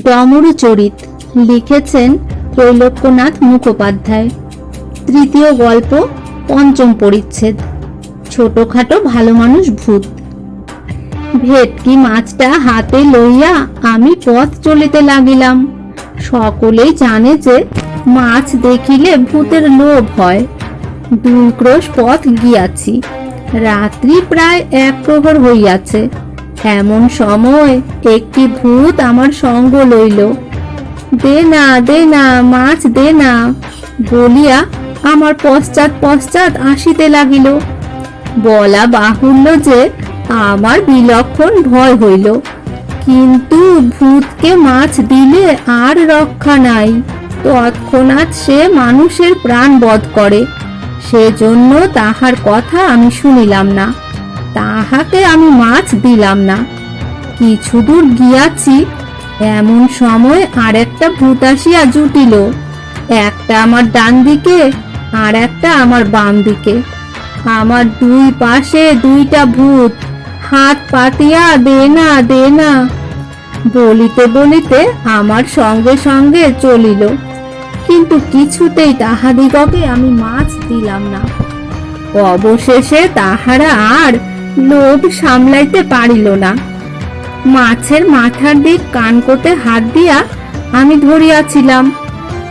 ডমরু চরিত লিখেছেন ত্রৈলোক্যনাথ মুখোপাধ্যায়। তৃতীয় গল্প, পঞ্চম পরিচ্ছেদ। ছোটখাটো ভালো মানুষ ভূত। ভেটকি মাছটা হাতে লইয়া আমি পথ চলিতে লাগিলাম। সকলেই জানে যে মাছ দেখিলে ভূতের লোভ হয়। 2 ক্রোশ পথ গিয়াছি। রাত্রি প্রায় 1 প্রহর হইয়াছে। এমন সময় একটি ভূত আমার সঙ্গ লইল। দে না দে না, মাছ দে না বলিয়া আমার পশ্চাৎ পশ্চাৎ আসিতে লাগিল। বলা বাহুল্য যে আমার বিলক্ষণ ভয় হইল, কিন্তু ভূতকে মাছ দিলে আর রক্ষা নাই। তৎক্ষণাৎ সে মানুষের প্রাণ বধ করে। সেজন্য তাহার কথা আমি শুনিলাম না, তাহাকে আমি মাছ দিলাম না। কিছু দূর গিয়াছি, এমন সময় আর একটা ভূত আসিয়া জুটিল। একটা আমার ডান দিকে আর একটা আমার বাম দিকে। আমার 2 পাশে 2টা ভূত হাত পাতিয়া দে না দে না বলিতে বলিতে আমার সঙ্গে সঙ্গে চলিল, কিন্তু কিছুতেই তাহাদিগকে আমি মাছ দিলাম না। অবশেষে তাহারা আর লোভ সামলাইতে পারিল না। মাছের মাথার দিক কানকোতে হাত দিয়া আমি ধরিয়াছিলাম।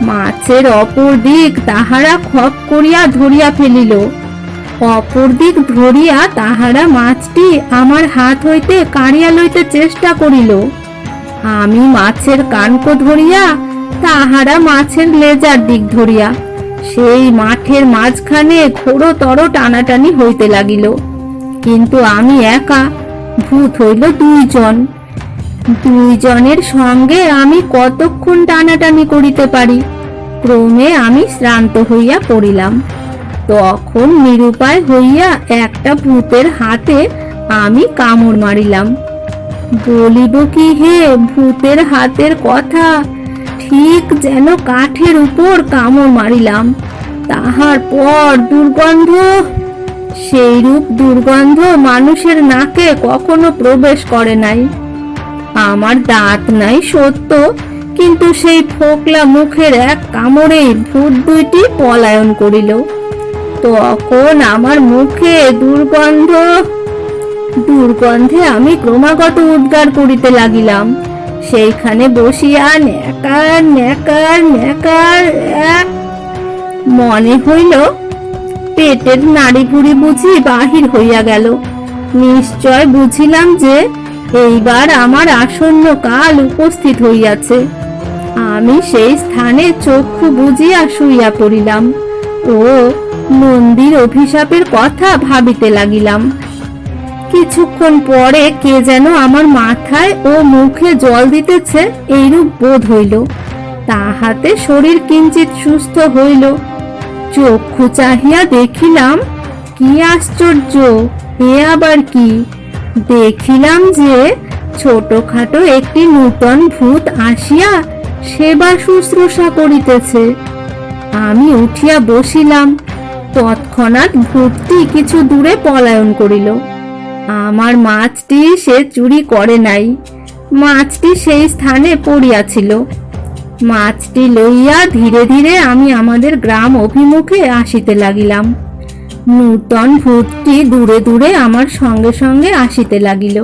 মাছের অপর দিক তাহারা খপ করিয়া ধরিয়া ফেলিল। অপর দিক ধরিয়া তাহারা মাছটি আমার হাত হইতে কাড়িয়া লইতে চেষ্টা করিল। আমি মাছের কানকো ধরিয়া, তাহারা মাছের লেজার দিক ধরিয়া সেই মাঠের মাঝখানে ঘোরতর টানাটানি হইতে লাগিল। কিন্তু আমি একা, ভূত হইল 2 জন। 2 জনের সঙ্গে আমি কতক্ষণ টানাটানি করিতে পারি। ক্রমে আমি শ্রান্ত হইয়া পড়িলাম। তখন নিরুপায় হইয়া একটা ভূতের হাতে আমি কামড় মারিলাম। বলিব কি হে, ভূতের হাতের কথা, ঠিক যেন কাঠের উপর কামড় মারিলাম। তাহার পর দুর্গন্ধ, সেইরূপ দুর্গন্ধ মানুষের নাকে কখনো প্রবেশ করে নাই। আমার দাঁত নাই সত্য, কিন্তু সেই ফোকলা মুখের এক কামড়েই ভূত 2টি পলায়ন করিল। তখন আমার মুখে দুর্গন্ধে আমি ক্রমাগত উদ্গার করিতে লাগিলাম। সেইখানে বসিয়া নেকার নেকার নেকার এক মনে হইল পেটের নাড়িভুড়ি বুঝি বাহির হইয়া গেল। নিশ্চয় বুঝিলাম যে এইবার আমার আসন্ন কাল উপস্থিত হইয়াছে। আমি সেই স্থানে চক্ষু বুজিয়া শুইয়া পড়িলাম ও নন্দীর অভিশাপের কথা ভাবিতে লাগিলাম। কিছুক্ষণ পরে কে যেন আমার মাথায় ও মুখে জল দিতেছে এইরূপ বোধ হইল। তাহাতে শরীর কিঞ্চিত সুস্থ হইল। চক্ষু চাহিয়া দেখিলাম, কি আশ্চর্য, এ আবার কি! দেখিলাম যে ছোটখাটো একটি নূতন ভূত আসিয়া সেবা শুশ্রূষা করিতেছে। আমি উঠিয়া বসিলাম। তৎক্ষণাৎ ভূতটি কিছু দূরে পলায়ন করিল। আমার মাছটি সে চুরি করে নাই। মাছটি সেই স্থানে পড়িয়াছিল। মাছটি লইয়া ধীরে ধীরে আমি আমাদের গ্রাম অভিমুখে আসিতে লাগিলাম। নূতন ভূতটি দূরে দূরে আমার সঙ্গে সঙ্গে আসিতে লাগিল।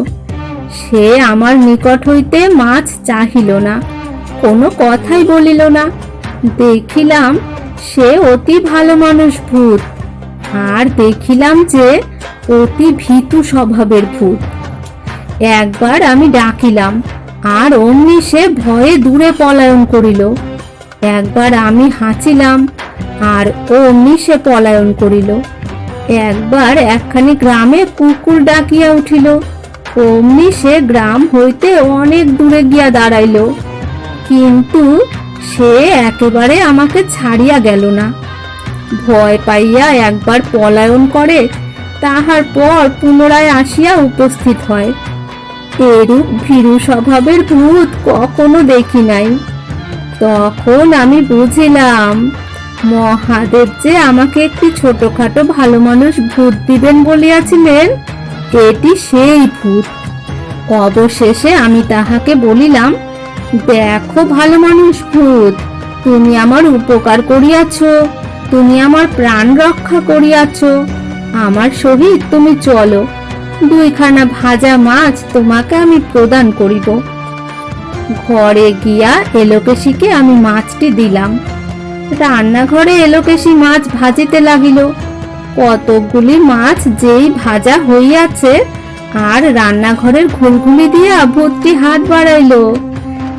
সে আমার নিকট হইতে মাছ চাহিল না, কোনো কথাই বলিল না। দেখিলাম সে অতি ভালো মানুষ ভূত, আর দেখিলাম যে অতি ভীতু স্বভাবের ভূত। একবার আমি ডাকিলাম, আর অমনি সে ভয়ে দূরে পলায়ন করিল। একবার আমি হাঁচিলাম, আর অমনি সে পলায়ন করিল। একবার একখানি গ্রামে কুকুর ডাকিয়া উঠিল, অমনি সে গ্রাম হইতে অনেক দূরে গিয়া দাঁড়াইল। কিন্তু সে একেবারে আমাকে ছাড়িয়া গেল না। ভয় পাইয়া একবার পলায়ন করে, তাহার পর পুনরায় আসিয়া উপস্থিত হয়। এরূপ ভীরু স্বভাবের ভূত কখনো দেখি নাই। তখন আমি বুঝিলাম মহাদেব যে আমাকে একটি ছোটখাটো ভালো মানুষ ভূত দিবেন বলিয়াছিলেন, এটি সেই ভূত। অবশেষে আমি তাহাকে বলিলাম, দেখো ভালো মানুষ ভূত, তুমি আমার উপকার করিয়াছ, তুমি আমার প্রাণ রক্ষা করিয়াছ, আমার সহিত তুমি চলো, দুইখানা ভাজা মাছ তোমাকে আমি প্রদান করিব। ঘরে গিয়া এলোকেশীকে আমি মাছটি দিলাম। রান্নাঘরে এলোকেশী মাছ ভাজিতে লাগিল। কতকগুলি মাছ যেই ভাজা হইয়াছে, আর রান্নাঘরের ঘুলঘুলি দিয়া ভূতটি হাত বাড়াইল।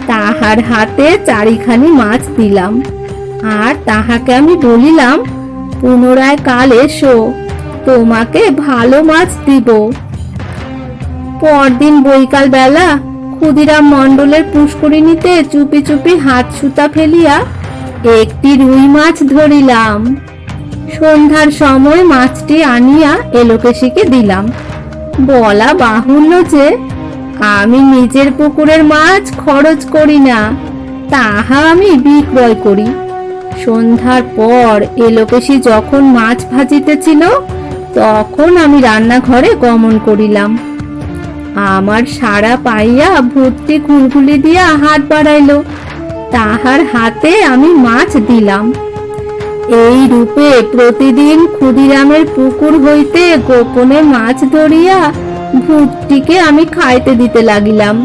তাহার হাতে চারিখানি মাছ দিলাম, আর তাহাকে আমি বলিলাম, পুনরায় কাল এসো, তোমাকে ভালো মাছ দিব। পরদিন বৈকাল বেলা ক্ষুদিরাম মণ্ডলের পুষ্করিণীতে চুপি চুপি হাত সুতা ফেলিয়া একটি রুই মাছ ধরিলাম। সন্ধ্যার সময় মাছটি আনিয়া এলোকেশীকে দিলাম। বলা বাহুল্য যে আমি নিজের পুকুরের মাছ খরচ করি না, তাহা আমি বিক্রয় করি। সন্ধ্যার পর এলোকেশী যখন মাছ ভাজিতেছিল, তখন আমি রান্নাঘরে গমন করিলাম। আমার সাড়া পাইয়া ভূতটি ঘুলঘুলি দিয়া হাত বাড়াইল। তাহার হাতে আমি মাছ দিলাম। এই রূপে প্রতিদিন ক্ষুদিরামের পুকুর হইতে গোপনে মাছ ধরিয়া ভূতটিকে আমি খাইতে দিতে লাগিলাম।